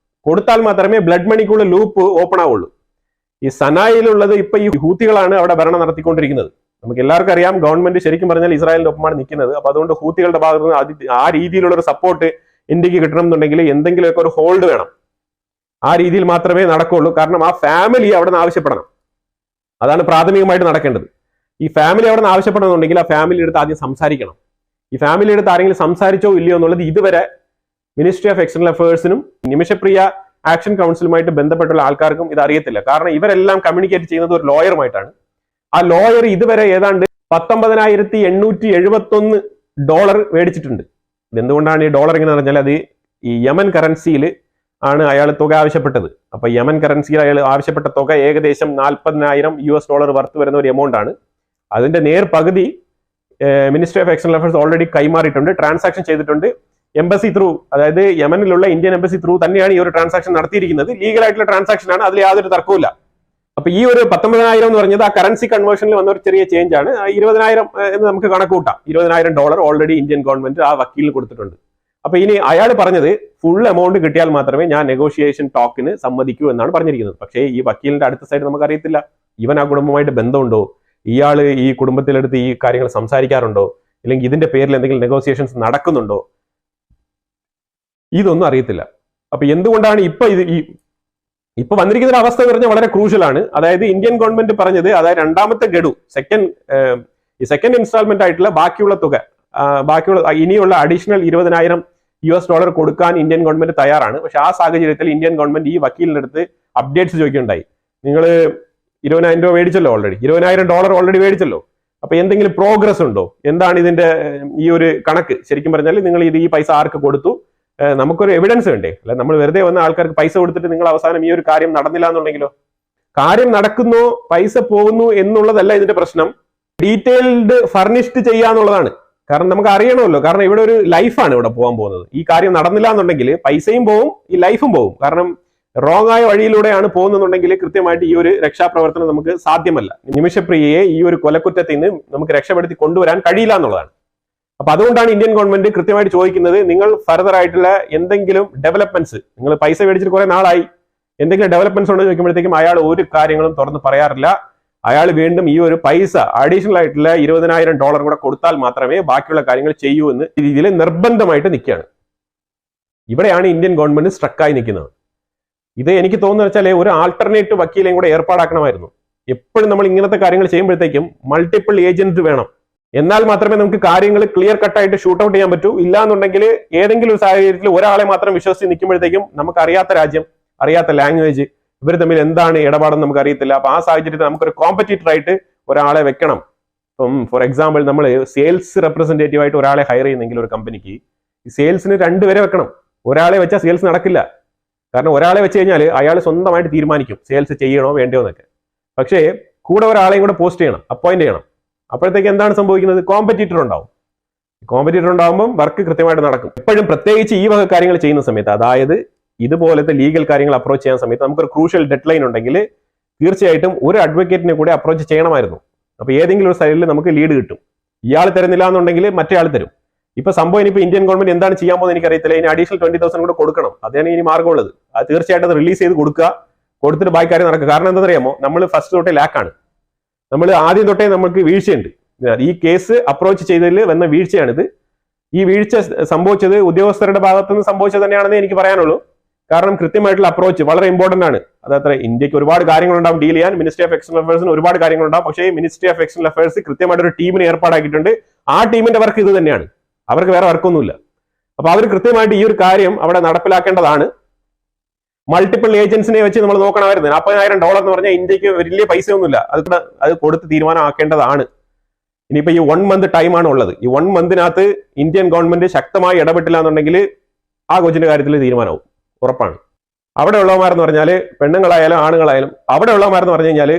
Speaker 1: കൊടുത്താൽ മാത്രമേ ബ്ലഡ് മണിക്കുള്ള ലൂപ്പ് ഓപ്പൺ ആവുള്ളൂ. ഈ സനായിലുള്ളത് ഇപ്പൊ ഈ ഹൂത്തികളാണ് അവിടെ ഭരണം നടത്തിക്കൊണ്ടിരിക്കുന്നത്. നമുക്ക് എല്ലാവർക്കും അറിയാം, ഗവൺമെന്റ് ശരിക്കും പറഞ്ഞാൽ ഇസ്രായേലിന്റെ ഒപ്പമാണ് നിൽക്കുന്നത്. അപ്പൊ അതുകൊണ്ട് ഹൂത്തികളുടെ ഭാഗത്ത് നിന്ന് ആ രീതിയിലുള്ള ഒരു സപ്പോർട്ട് ഇന്ത്യക്ക് കിട്ടണം എന്നുണ്ടെങ്കിൽ എന്തെങ്കിലുമൊക്കെ ഒരു ഹോൾഡ് വേണം. ആ രീതിയിൽ മാത്രമേ നടക്കുള്ളൂ. കാരണം ആ ഫാമിലി അവിടെ നിന്ന് ആവശ്യപ്പെടണം. അതാണ് പ്രാഥമികമായിട്ട് നടക്കേണ്ടത്. ഈ ഫാമിലി അവിടെ നിന്ന് ആവശ്യപ്പെടണമെന്നുണ്ടെങ്കിൽ ആ ഫാമിലി എടുത്ത് ആദ്യം സംസാരിക്കണം. ഈ ഫാമിലി എടുത്ത് ആരെങ്കിലും സംസാരിച്ചോ ഇല്ലയോ എന്നുള്ളത് ഇതുവരെ മിനിസ്ട്രി ഓഫ് എക്സ്റ്റേണൽ അഫയേഴ്സിനും നിമിഷപ്രിയ ആക്ഷൻ കൗൺസിലുമായിട്ട് ബന്ധപ്പെട്ടുള്ള ആൾക്കാർക്കും ഇത് അറിയത്തില്ല. കാരണം ഇവരെല്ലാം കമ്മ്യൂണിക്കേറ്റ് ചെയ്യുന്നത് ഒരു ലോയറുമായിട്ടാണ്. ആ ലോയർ ഇതുവരെ ഏതാണ്ട് $19,871 മേടിച്ചിട്ടുണ്ട്. ഇതെന്തുകൊണ്ടാണ് ഈ ഡോളർ ഇങ്ങനെ പറഞ്ഞാൽ അത് ഈ യമൻ കറൻസിയിൽ ആണ് അയാൾ തുക ആവശ്യപ്പെട്ടത്. അപ്പൊ യമൻ കറൻസിയിൽ അയാൾ ആവശ്യപ്പെട്ട തുക ഏകദേശം $40,000 വർത്ത് വരുന്ന ഒരു എമൗണ്ട് ആണ്. അതിന്റെ നേർ പകുതി ministry of external affairs already കൈമാറിയിട്ടുണ്ട്, ട്രാൻസാക്ഷൻ ചെയ്തിട്ടുണ്ട്. എംബസി ത്രൂ, അതായത് യമനിലുള്ള ഇന്ത്യൻ എംബസി ത്രൂ തന്നെയാണ് ഈ ഒരു ട്രാൻസാക്ഷൻ നടത്തിയിരിക്കുന്നത്. ലീഗൽ ആയിട്ടുള്ള ട്രാൻസാക്ഷൻ ആണ്, അതിൽ യാതൊരു തർക്കവുമില്ല. അപ്പൊ ഈ ഒരു 19,000 എന്ന് പറഞ്ഞത് ആ കറൻസി കൺവേർഷനിൽ വന്ന ഒരു ചെറിയ ചേഞ്ച് ആണ്. 20,000 എന്ന് നമുക്ക് കണക്ക് കൂട്ടാം. $20,000 ഓൾറെഡി ഇന്ത്യൻ ഗവൺമെന്റ് ആ വക്കീലിന് കൊടുത്തിട്ടുണ്ട്. അപ്പൊ ഇനി അയാൾ പറഞ്ഞത് ഫുൾ എമൗണ്ട് കിട്ടിയാൽ മാത്രമേ ഞാൻ നെഗോഷിയേഷൻ ടോക്കിന് സമ്മതിക്കൂ എന്നാണ് പറഞ്ഞിരിക്കുന്നത്. പക്ഷേ ഈ വക്കീലിന്റെ അടുത്ത സൈഡ് നമുക്ക് അറിയത്തില്ല. ഇവൻ ആ കുടുംബമായിട്ട് ബന്ധമുണ്ടോ, ഇയാൾ ഈ കുടുംബത്തിലെടുത്ത് ഈ കാര്യങ്ങൾ സംസാരിക്കാറുണ്ടോ, അല്ലെങ്കിൽ ഇതിന്റെ പേരിൽ എന്തെങ്കിലും നെഗോസിയേഷൻസ് നടക്കുന്നുണ്ടോ, ഇതൊന്നും അറിയത്തില്ല. അപ്പൊ എന്തുകൊണ്ടാണ് ഇപ്പൊ വന്നിരിക്കുന്ന ഒരു അവസ്ഥ പറഞ്ഞാൽ വളരെ ക്രൂഷ്യലാണ്. അതായത് ഇന്ത്യൻ ഗവൺമെന്റ് പറഞ്ഞത്, അതായത് രണ്ടാമത്തെ ഗഡു സെക്കൻഡ് ഇൻസ്റ്റാൾമെന്റ് ആയിട്ടുള്ള ബാക്കിയുള്ള തുക, ഇനിയുള്ള അഡീഷണൽ $20,000 കൊടുക്കാൻ ഇന്ത്യൻ ഗവൺമെന്റ് തയ്യാറാണ്. പക്ഷെ ആ സാഹചര്യത്തിൽ ഇന്ത്യൻ ഗവൺമെന്റ് ഈ വക്കീലിന്റെ അടുത്ത് അപ്ഡേറ്റ്സ് ചോദിക്കുകയുണ്ടായി. നിങ്ങൾ $20,000 മേടിച്ചല്ലോ, ഓൾറെഡി $20,000 ഓൾറെഡി മേടിച്ചല്ലോ. അപ്പൊ എന്തെങ്കിലും പ്രോഗ്രസ് ഉണ്ടോ, എന്താണ് ഇതിന്റെ ഈ ഒരു കണക്ക്? ശരിക്കും പറഞ്ഞാൽ നിങ്ങൾ ഈ പൈസ ആർക്ക് കൊടുത്തു, നമുക്കൊരു എവിഡൻസ് വേണ്ടേ? അല്ല നമ്മൾ വെറുതെ വന്ന ആൾക്കാർക്ക് പൈസ കൊടുത്തിട്ട് നിങ്ങൾ അവസാനം ഈ ഒരു കാര്യം നടന്നില്ല എന്നുണ്ടെങ്കിലോ? കാര്യം നടക്കുന്നു, പൈസ പോകുന്നു എന്നുള്ളതല്ല ഇതിന്റെ പ്രശ്നം. ഡീറ്റെയിൽഡ് ഫർണിഷ്ഡ് ചെയ്യാന്നുള്ളതാണ്. കാരണം നമുക്ക് അറിയണമല്ലോ. കാരണം ഇവിടെ ഒരു ലൈഫാണ് ഇവിടെ പോകാൻ പോകുന്നത്. ഈ കാര്യം നടന്നില്ല എന്നുണ്ടെങ്കിൽ പൈസയും പോവും, ഈ ലൈഫും പോവും. കാരണം റോങ് ആയ വഴിയിലൂടെയാണ് പോകുന്നുണ്ടെങ്കിൽ കൃത്യമായിട്ട് ഈ ഒരു രക്ഷാപ്രവർത്തനം നമുക്ക് സാധ്യമല്ല. നിമിഷപ്രിയയെ ഈ ഒരു കൊലക്കുറ്റത്തിൽ നിന്ന് നമുക്ക് രക്ഷപ്പെടുത്തി കൊണ്ടുവരാൻ കഴിയില്ല എന്നുള്ളതാണ്. അപ്പൊ അതുകൊണ്ടാണ് ഇന്ത്യൻ ഗവൺമെന്റ് കൃത്യമായിട്ട് ചോദിക്കുന്നത്, നിങ്ങൾ ഫർദർ ആയിട്ടുള്ള എന്തെങ്കിലും ഡെവലപ്മെന്റ്സ്, നിങ്ങൾ പൈസ മേടിച്ചിട്ട് കുറെ നാളായി, എന്തെങ്കിലും ഡെവലപ്മെന്റ്സ് ഉണ്ടെന്ന് ചോദിക്കുമ്പോഴത്തേക്കും അയാൾ ഒരു കാര്യങ്ങളും തുറന്ന് പറയാറില്ല. അയാൾ വീണ്ടും ഈ ഒരു പൈസ അഡീഷണൽ ആയിട്ടുള്ള $20,000 കൂടെ കൊടുത്താൽ മാത്രമേ ബാക്കിയുള്ള കാര്യങ്ങൾ ചെയ്യൂ എന്ന് രീതിയിൽ നിർബന്ധമായിട്ട് നിൽക്കുകയാണ്. ഇവിടെയാണ് ഇന്ത്യൻ ഗവൺമെന്റ് സ്ട്രക്കായി നിൽക്കുന്നത്. ഇത് എനിക്ക് തോന്നുന്നു വെച്ചാൽ ഒരു ആൾട്ടർനേറ്റീവ് വക്കീലേയും കൂടെ ഏർപ്പാടാക്കണമായിരുന്നു. എപ്പോഴും നമ്മൾ ഇങ്ങനത്തെ കാര്യങ്ങൾ ചെയ്യുമ്പോഴത്തേക്കും മൾട്ടിപ്പിൾ ഏജന്റ് വേണം. എന്നാൽ മാത്രമേ നമുക്ക് കാര്യങ്ങൾ ക്ലിയർ കട്ടായിട്ട് ഷൂട്ട് ഔട്ട് ചെയ്യാൻ പറ്റൂ. ഇല്ലാന്നുണ്ടെങ്കിൽ ഏതെങ്കിലും ഒരു സാഹചര്യത്തിൽ ഒരാളെ മാത്രം വിശ്വസിച്ച് നിൽക്കുമ്പോഴത്തേക്കും നമുക്ക് അറിയാത്ത രാജ്യം, അറിയാത്ത ലാംഗ്വേജ്, ഇവർ തമ്മിൽ എന്താണ് ഇടപാടെന്ന് നമുക്ക് അറിയത്തില്ല. അപ്പൊ ആ സാഹചര്യത്തിൽ നമുക്കൊരു കോമ്പറ്റീറ്റർ ആയിട്ട് ഒരാളെ വെക്കണം. ഇപ്പം ഫോർ എക്സാമ്പിൾ നമ്മൾ സെയിൽസ് റെപ്രസെന്റേറ്റീവ് ആയിട്ട് ഒരാളെ ഹയർ ചെയ്യുന്നെങ്കിൽ ഒരു കമ്പനിക്ക്, ഈ സെയിൽസിന് 2 പേരെ വെക്കണം. ഒരാളെ വെച്ചാൽ സെയിൽസ് നടക്കില്ല. കാരണം ഒരാളെ വെച്ച് കഴിഞ്ഞാൽ അയാൾ സ്വന്തമായിട്ട് തീരുമാനിക്കും സെയിൽസ് ചെയ്യണോ വേണ്ടയോ എന്നൊക്കെ. പക്ഷേ കൂടെ ഒരാളെയും കൂടെ പോസ്റ്റ് ചെയ്യണം, അപ്പോയിന്റ് ചെയ്യണം. അപ്പോഴത്തേക്ക് എന്താണ് സംഭവിക്കുന്നത്? കോമ്പറ്റീറ്റർ ഉണ്ടാവും. കോമ്പറ്റീറ്റർ ഉണ്ടാകുമ്പോൾ വർക്ക് കൃത്യമായിട്ട് നടക്കും. എപ്പോഴും പ്രത്യേകിച്ച് ഈ വക കാര്യങ്ങൾ ചെയ്യുന്ന സമയത്ത്, അതായത് ഇതുപോലത്തെ ലീഗൽ കാര്യങ്ങൾ അപ്രോച്ച് ചെയ്യാൻ സമയത്ത് നമുക്കൊരു ക്രൂഷ്യൽ ഡെഡ് ലൈൻ ഉണ്ടെങ്കിൽ തീർച്ചയായിട്ടും ഒരു അഡ്വക്കേറ്റിനെ കൂടെ അപ്രോച്ച് ചെയ്യണമായിരുന്നു. അപ്പൊ ഏതെങ്കിലും ഒരു സൈഡിൽ നമുക്ക് ലീഡ് കിട്ടും. ഇയാൾ തരുന്നില്ല എന്നുണ്ടെങ്കിൽ മറ്റേ ആൾ തരും. ഇപ്പൊ സംഭവം ഇനിയിപ്പോ ഇന്ത്യൻ ഗവൺമെന്റ് എന്താണ് ചെയ്യാൻ പോകുന്നത് എനിക്കറിയത്തില്ല. ഇനി അഡീഷണൽ 20,000 കൂടെ കൊടുക്കണം. അതാണ് ഇനി മാർഗമുള്ളത്. അത് തീർച്ചയായിട്ടും റിലീസ് ചെയ്ത് കൊടുക്കുക, കൊടുത്തിട്ട് ബാക്കി കാര്യം നടക്കുക. കാരണം എന്താ അറിയാമോ, നമ്മൾ ഫസ്റ്റ് തൊട്ടേ ലാക്കാണ്. നമ്മൾ ആദ്യം തൊട്ടേ നമുക്ക് വീഴ്ചയുണ്ട്. ഈ കേസ് അപ്രോച്ച് ചെയ്തതിൽ വന്ന വീഴ്ചയാണിത്. ഈ വീഴ്ച സംഭവിച്ചത് ഉദ്യോഗസ്ഥരുടെ ഭാഗത്തുനിന്ന് സംഭവിച്ചത് തന്നെയാണെന്ന് എനിക്ക് പറയാനുള്ളൂ. കാരണം കൃത്യമായിട്ടുള്ള അപ്രോച്ച് വളരെ ഇമ്പോർട്ടന്റ് ആണ്. അതത്ര ഇന്ത്യക്ക് ഒരുപാട് കാര്യങ്ങളുണ്ടാവും ഡീൽ ചെയ്യാൻ, മിനിസ്ട്രി ഓഫ് എക്സ്റ്റേണൽ അഫയേഴ്സിന് ഒരുപാട് കാര്യങ്ങളുണ്ടാവും. പക്ഷേ മിനിസ്ട്രി ഓഫ് എക്സ്റ്റേണൽ അഫയേഴ്സ് കൃത്യമായിട്ട് ഒരു ടീമിനെ ഏർപ്പാടാക്കിയിട്ടുണ്ട്. ആ ടീമിന്റെ വർക്ക് ഇത് തന്നെയാണ്, അവർക്ക് വേറെ വർക്കൊന്നുമില്ല. അപ്പൊ അവർ കൃത്യമായിട്ട് ഈ ഒരു കാര്യം അവിടെ നടപ്പിലാക്കേണ്ടതാണ്. മൾട്ടിപ്പിൾ ഏജൻസിനെ വെച്ച് നമ്മൾ നോക്കണമായിരുന്നു. $40,000 എന്ന് പറഞ്ഞാൽ ഇന്ത്യക്ക് വലിയ പൈസയൊന്നുമില്ല. അത് കൊടുത്ത് തീരുമാനമാക്കേണ്ടതാണ്. ഇനിയിപ്പോ ഈ 1 month ടൈമാണ് ഉള്ളത്. ഈ 1 monthനകത്ത് ഇന്ത്യൻ ഗവൺമെന്റ് ശക്തമായി ഇടപെട്ടില്ല എന്നുണ്ടെങ്കിൽ ആ കൊച്ചിന്റെ കാര്യത്തിൽ തീരുമാനമാവും, ഉറപ്പാണ്. അവിടെ ഉള്ളവന്മാരെന്ന് പറഞ്ഞാൽ പെണ്ണുങ്ങളായാലും ആണുങ്ങളായാലും അവിടെ ഉള്ളവന്മാരെന്ന് പറഞ്ഞു കഴിഞ്ഞാൽ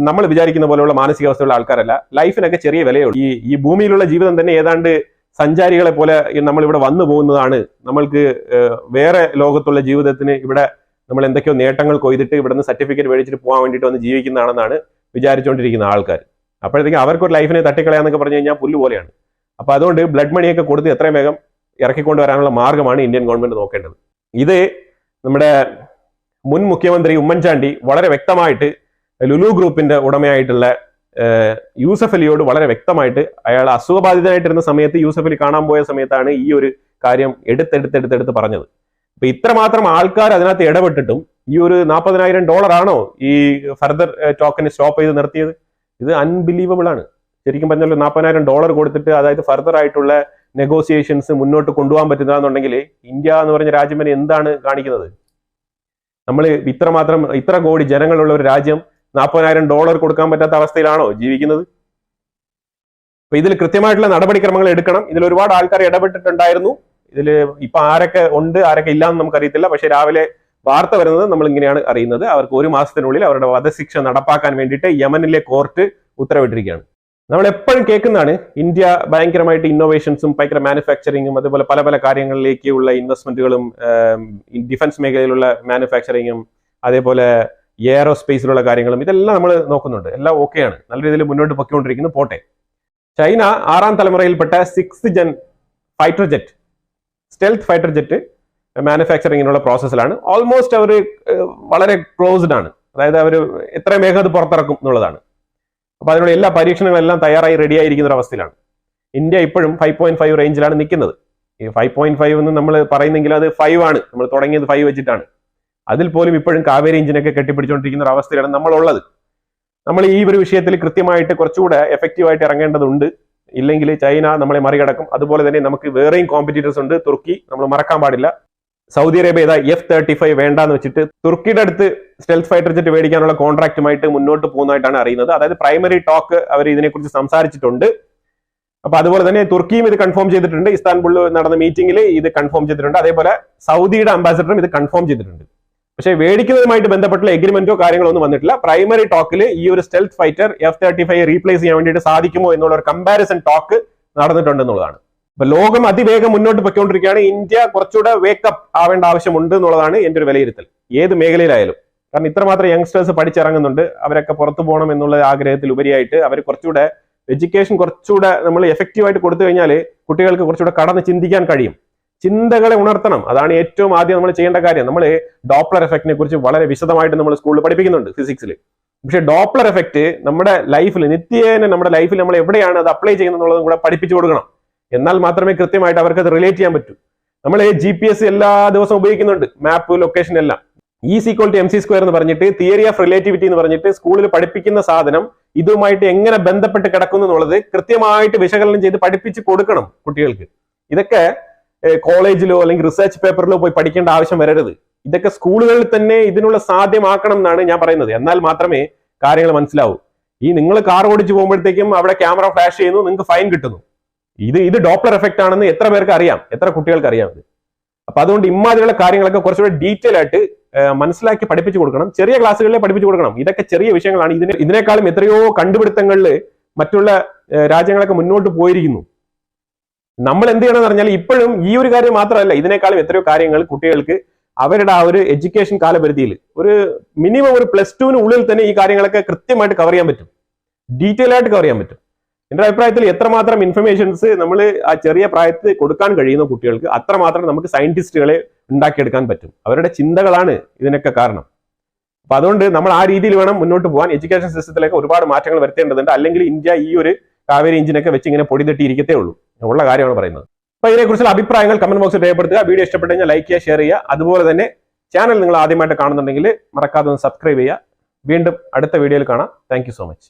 Speaker 1: നമ്മൾ വിചാരിക്കുന്ന പോലെയുള്ള മാനസികാവസ്ഥയുള്ള ആൾക്കാരല്ല. ലൈഫിനൊക്കെ ചെറിയ വിലയുള്ളൂ. ഈ ഭൂമിയിലുള്ള ജീവിതം തന്നെ ഏതാണ്ട് സഞ്ചാരികളെ പോലെ നമ്മൾ ഇവിടെ വന്നു പോകുന്നതാണ്. നമ്മൾക്ക് വേറെ ലോകത്തുള്ള ജീവിതത്തിന് ഇവിടെ നമ്മൾ എന്തൊക്കെയോ നേട്ടങ്ങൾ കൊയ്തിട്ട് ഇവിടെ നിന്ന് സർട്ടിഫിക്കറ്റ് മേടിച്ചിട്ട് പോകാൻ വേണ്ടിയിട്ട് വന്ന് ജീവിക്കുന്നതാണെന്നാണ് വിചാരിച്ചുകൊണ്ടിരിക്കുന്ന ആൾക്കാർ. അപ്പോഴത്തേക്കും അവർക്കൊരു ലൈഫിനെ തട്ടിക്കളയാന്നൊക്കെ പറഞ്ഞു കഴിഞ്ഞാൽ പുല്ല് പോലെയാണ്. അപ്പൊ അതുകൊണ്ട് ബ്ലഡ് മണിയൊക്കെ കൊടുത്ത് എത്രയും വേഗം ഇറക്കിക്കൊണ്ട് വരാനുള്ള മാർഗമാണ് ഇന്ത്യൻ ഗവൺമെന്റ് നോക്കേണ്ടത്. ഇത് നമ്മുടെ മുൻ മുഖ്യമന്ത്രി ഉമ്മൻചാണ്ടി വളരെ വ്യക്തമായിട്ട് ലുലു ഗ്രൂപ്പിന്റെ ഉടമയായിട്ടുള്ള യൂസഫ് അലിയോട് വളരെ വ്യക്തമായിട്ട്, അയാൾ അസുഖബാധിതനായിട്ടിരുന്ന സമയത്ത് യൂസഫ് അലി കാണാൻ പോയ സമയത്താണ് ഈ ഒരു കാര്യം എടുത്തെടുത്ത് പറഞ്ഞത്. അപ്പൊ ഇത്രമാത്രം ആൾക്കാർ അതിനകത്ത് ഇടപെട്ടിട്ടും ഈ ഒരു $40,000 ആണോ ഈ ഫർദർ ടോക്കന് സ്റ്റോപ്പ് ചെയ്ത് നിർത്തിയത്? ഇത് അൺബിലീവബിൾ ആണ്. ശരിക്കും പറഞ്ഞാൽ $40,000 കൊടുത്തിട്ട് അതായത് ഫർദർ ആയിട്ടുള്ള നെഗോസിയേഷൻസ് മുന്നോട്ട് കൊണ്ടുപോകാൻ പറ്റുന്നതെന്നുണ്ടെങ്കിൽ ഇന്ത്യ എന്ന് പറഞ്ഞ രാജ്യം തന്നെ എന്താണ് കാണിക്കുന്നത്? നമ്മൾ ഇത്ര കോടി ജനങ്ങളുള്ള ഒരു രാജ്യം $40,000 കൊടുക്കാൻ പറ്റാത്ത അവസ്ഥയിലാണോ ജീവിക്കുന്നത്? അപ്പൊ ഇതിൽ കൃത്യമായിട്ടുള്ള നടപടിക്രമങ്ങൾ എടുക്കണം. ഇതിൽ ഒരുപാട് ആൾക്കാർ ഇടപെട്ടിട്ടുണ്ടായിരുന്നു. ഇതിൽ ഇപ്പൊ ആരൊക്കെ ഉണ്ട് ആരൊക്കെ ഇല്ലാന്ന് നമുക്കറിയത്തില്ല. പക്ഷെ രാവിലെ വാർത്ത വരുന്നത് നമ്മൾ ഇങ്ങനെയാണ് അറിയുന്നത്. അവർക്ക് 1 മാസത്തിനുള്ളിൽ അവരുടെ വധശിക്ഷ നടപ്പാക്കാൻ വേണ്ടിയിട്ട് യമനിലെ കോർട്ട് ഉത്തരവിട്ടിരിക്കുകയാണ്. നമ്മൾ എപ്പോഴും കേൾക്കുന്നതാണ് ഇന്ത്യ ഭയങ്കരമായിട്ട് ഇന്നോവേഷൻസും ഭയങ്കര മാനുഫാക്ചറിങ്ങും അതുപോലെ പല പല കാര്യങ്ങളിലേക്കുള്ള ഇൻവെസ്റ്റ്മെന്റുകളും ഡിഫൻസ് മേഖലയിലുള്ള മാനുഫാക്ചറിങ്ങും അതേപോലെ എയറോസ്പേസിലുള്ള കാര്യങ്ങളും ഇതെല്ലാം നമ്മൾ നോക്കുന്നുണ്ട്. എല്ലാം ഓക്കെയാണ്, നല്ല രീതിയിൽ മുന്നോട്ട് പൊയ്ക്കൊണ്ടിരിക്കുന്നു. പോട്ടെ, ചൈന 6ാം തലമുറയിൽപ്പെട്ട 6th gen fighter jet, stealth fighter jet മാനുഫാക്ചറിങ്ങിനുള്ള പ്രോസസ്സിലാണ്. ഓൾമോസ്റ്റ് അവർ വളരെ ക്ലോസ്ഡ് ആണ്. അതായത് അവർ എത്രയും വേഗം അത് പുറത്തിറക്കും എന്നുള്ളതാണ്. അപ്പൊ അതിനുള്ള എല്ലാ പരീക്ഷണങ്ങളെല്ലാം തയ്യാറായി റെഡി ആയിരിക്കുന്ന ഒരു അവസ്ഥയിലാണ്. ഇന്ത്യ ഇപ്പോഴും 5.5 റേഞ്ചിലാണ് നിൽക്കുന്നത്. ഈ 5.5 എന്ന് നമ്മൾ പറയുന്നെങ്കിൽ അത് 5 ആണ്. നമ്മൾ തുടങ്ങിയത് 5 വെച്ചിട്ടാണ്. അതിൽ പോലും ഇപ്പോഴും കാവേരി എഞ്ചിനൊക്കെ കെട്ടിപ്പിടിച്ചുകൊണ്ടിരിക്കുന്ന ഒരു അവസ്ഥയിലാണ് നമ്മളുള്ളത്. നമ്മൾ ഈ ഒരു വിഷയത്തിൽ കൃത്യമായിട്ട് കുറച്ചുകൂടെ എഫക്റ്റീവായിട്ട് ഇറങ്ങേണ്ടതുണ്ട്. ഇല്ലെങ്കിൽ ചൈന നമ്മളെ മറികടക്കും. അതുപോലെ തന്നെ നമുക്ക് വേറെയും കോമ്പറ്റീറ്റേഴ്സ് ഉണ്ട്. തുർക്കി നമ്മൾ മറക്കാൻ പാടില്ല. സൗദി അറേബ്യ F-35 വേണ്ടാന്ന് വെച്ചിട്ട് തുർക്കിയുടെ അടുത്ത് സ്റ്റെൽത്ത് ഫൈറ്റർ ജെറ്റ് മേടിക്കാനുള്ള കോൺട്രാക്റ്റുമായിട്ട് മുന്നോട്ട് പോകുന്നതായിട്ടാണ് അറിയുന്നത്. അതായത് പ്രൈമറി ടോക്ക് അവർ ഇതിനെക്കുറിച്ച് സംസാരിച്ചിട്ടുണ്ട്. അപ്പൊ അതുപോലെ തന്നെ തുർക്കിയും ഇത് കൺഫേം ചെയ്തിട്ടുണ്ട്. ഇസ്താൻബുളിൽ നടന്ന മീറ്റിംഗിൽ ഇത് കൺഫേം ചെയ്തിട്ടുണ്ട്. അതേപോലെ സൗദിയുടെ അംബാസിഡറും ഇത് കൺഫേം ചെയ്തിട്ടുണ്ട്. പക്ഷേ മേടിക്കുന്നതുമായിട്ട് ബന്ധപ്പെട്ടുള്ള എഗ്രിമെന്റോ കാര്യങ്ങളോ ഒന്നും വന്നിട്ടില്ല. പ്രൈമറി ടോക്കിൽ ഈ ഒരു സ്റ്റെൽത്ത് ഫൈറ്റർ F-35 റീപ്ലേസ് ചെയ്യാൻ വേണ്ടിയിട്ട് സാധിക്കുമോ എന്നുള്ള ഒരു കമ്പാരിസൺ ടോക്ക് നടന്നിട്ടുണ്ടെന്നുള്ളതാണ്. അപ്പൊ ലോകം അതിവേഗം മുന്നോട്ട് പൊയ്ക്കൊണ്ടിരിക്കുകയാണ്. ഇന്ത്യ കുറച്ചുകൂടെ വേക്കപ്പ് ആവേണ്ട ആവശ്യമുണ്ട് എന്നുള്ളതാണ് എന്റെ ഒരു വിലയിരുത്തൽ, ഏത് മേഖലയിലായാലും. കാരണം ഇത്രമാത്രം യങ്സ്റ്റേഴ്സ് പഠിച്ചിറങ്ങുന്നുണ്ട്. അവരൊക്കെ പുറത്തു പോകണം എന്നുള്ള ആഗ്രഹത്തിൽ ഉപരിയായിട്ട് അവർ കുറച്ചുകൂടെ എഡ്യൂക്കേഷൻ കുറച്ചുകൂടെ നമ്മൾ എഫക്റ്റീവായിട്ട് കൊടുത്തു കഴിഞ്ഞാൽ കുട്ടികൾക്ക് കുറച്ചുകൂടെ കടന്ന് ചിന്തിക്കാൻ കഴിയും. ചിന്തകളെ ഉണർത്തണം. അതാണ് ഏറ്റവും ആദ്യം നമ്മൾ ചെയ്യേണ്ട കാര്യം. നമ്മൾ ഡോപ്ലർ എഫക്റ്റിനെ കുറിച്ച് വളരെ വിശദമായിട്ട് നമ്മൾ സ്കൂളിൽ പഠിപ്പിക്കുന്നുണ്ട് ഫിസിക്സിൽ. പക്ഷെ ഡോപ്ലർ എഫക്റ്റ് നമ്മുടെ ലൈഫിൽ നിത്യേന നമ്മുടെ ലൈഫിൽ നമ്മൾ എവിടെയാണ് അത് അപ്ലൈ ചെയ്യുന്നതുള്ളതും കൂടെ പഠിപ്പിച്ചു കൊടുക്കണം. എന്നാൽ മാത്രമേ കൃത്യമായിട്ട് അവർക്ക് അത് റിലേറ്റ് ചെയ്യാൻ പറ്റൂ. നമ്മൾ GPS എല്ലാ ദിവസവും ഉപയോഗിക്കുന്നുണ്ട്, മാപ്പ്, ലൊക്കേഷൻ എല്ലാം. E=mc² എന്ന് പറഞ്ഞിട്ട് തിയറി ഓഫ് റിലേറ്റിവിറ്റി എന്ന് പറഞ്ഞിട്ട് സ്കൂളിൽ പഠിപ്പിക്കുന്ന സാധനം ഇതുമായിട്ട് എങ്ങനെ ബന്ധപ്പെട്ട് കിടക്കുന്നു എന്നുള്ളത് കൃത്യമായിട്ട് വിശകലനം ചെയ്ത് പഠിപ്പിച്ച് കൊടുക്കണം കുട്ടികൾക്ക്. ഇതൊക്കെ കോളേജിലോ അല്ലെങ്കിൽ റിസർച്ച് പേപ്പറിലോ പോയി പഠിക്കേണ്ട ആവശ്യം വരരുത്. ഇതൊക്കെ സ്കൂളുകളിൽ തന്നെ ഇതിനുള്ള സാധ്യമാക്കണം എന്നാണ് ഞാൻ പറയുന്നത്. എന്നാൽ മാത്രമേ കാര്യങ്ങൾ മനസ്സിലാവൂ. നിങ്ങൾ കാർ ഓടിച്ചു പോകുമ്പോഴത്തേക്കും അവിടെ ക്യാമറ ഫ്ലാഷ് ചെയ്യുന്നു, നിങ്ങൾക്ക് ഫൈൻ കിട്ടുന്നു. ഇത് ഡോപ്ലർ എഫക്റ്റ് ആണെന്ന് എത്ര പേർക്ക് അറിയാം, എത്ര കുട്ടികൾക്ക് അറിയാം ഇത്. അപ്പൊ അതുകൊണ്ട് ഇമാതിരിയുള്ള കാര്യങ്ങളൊക്കെ കുറച്ചുകൂടെ ഡീറ്റെയിൽ ആയിട്ട് മനസ്സിലാക്കി പഠിപ്പിച്ചു കൊടുക്കണം. ചെറിയ ക്ലാസ്സുകളിലെ പഠിപ്പിച്ചു കൊടുക്കണം. ഇതൊക്കെ ചെറിയ വിഷയങ്ങളാണ്. ഇതിനേക്കാളും എത്രയോ കണ്ടുപിടുത്തങ്ങളിൽ മറ്റുള്ള രാജ്യങ്ങളൊക്കെ മുന്നോട്ട് പോയിരിക്കുന്നു. നമ്മൾ എന്ത് ചെയ്യണമെന്ന് പറഞ്ഞാൽ ഇപ്പോഴും ഈ ഒരു കാര്യം മാത്രമല്ല, ഇതിനേക്കാളും എത്രയോ കാര്യങ്ങൾ കുട്ടികൾക്ക് അവരുടെ ആ ഒരു എഡ്യൂക്കേഷൻ കാലപരിധിയിൽ ഒരു മിനിമം ഒരു +2 ഉള്ളിൽ തന്നെ ഈ കാര്യങ്ങളൊക്കെ കൃത്യമായിട്ട് കവർ ചെയ്യാൻ പറ്റും, ഡീറ്റെയിൽ ആയിട്ട് കവർ ചെയ്യാൻ പറ്റും. എന്റെ അഭിപ്രായത്തിൽ എത്രമാത്രം ഇൻഫർമേഷൻസ് നമ്മൾ ആ ചെറിയ പ്രായത്തിൽ കൊടുക്കാൻ കഴിയുന്ന കുട്ടികൾക്ക് അത്രമാത്രം നമുക്ക് സയന്റിസ്റ്റുകളെ ഉണ്ടാക്കിയെടുക്കാൻ പറ്റും. അവരുടെ ചിന്തകളാണ് ഇതിനൊക്കെ കാരണം. അപ്പൊ അതുകൊണ്ട് നമ്മൾ ആ രീതിയിൽ വേണം മുന്നോട്ട് പോകാൻ. എഡ്യൂക്കേഷൻ സിസ്റ്റത്തിലേക്ക് ഒരുപാട് മാറ്റങ്ങൾ വരുത്തേണ്ടതുണ്ട്. അല്ലെങ്കിൽ ഇന്ത്യ ഈ ഒരു കാവേരി എഞ്ചിനൊക്കെ വെച്ച് ഇങ്ങനെ പൊടി തട്ടി ഇരിക്കത്തേ ഉള്ളൂ. ഉള്ള കാര്യമാണ് പറയുന്നത്. അപ്പൊ ഇതിനെക്കുറിച്ചുള്ള അഭിപ്രായങ്ങൾ കമന്റ് ബോക്സിൽ രേഖപ്പെടുത്തുക. വീഡിയോ ഇഷ്ടപ്പെട്ടു കഴിഞ്ഞാൽ ലൈക്ക് ചെയ്യുക, ഷെയർ ചെയ്യുക. അതുപോലെ തന്നെ ചാനൽ നിങ്ങൾ ആദ്യമായിട്ട് കാണുന്നുണ്ടെങ്കിൽ മറക്കാതെ ഒന്ന് സബ്സ്ക്രൈബ് ചെയ്യുക. വീണ്ടും അടുത്ത വീഡിയോയിൽ കാണാം. Thank you so much.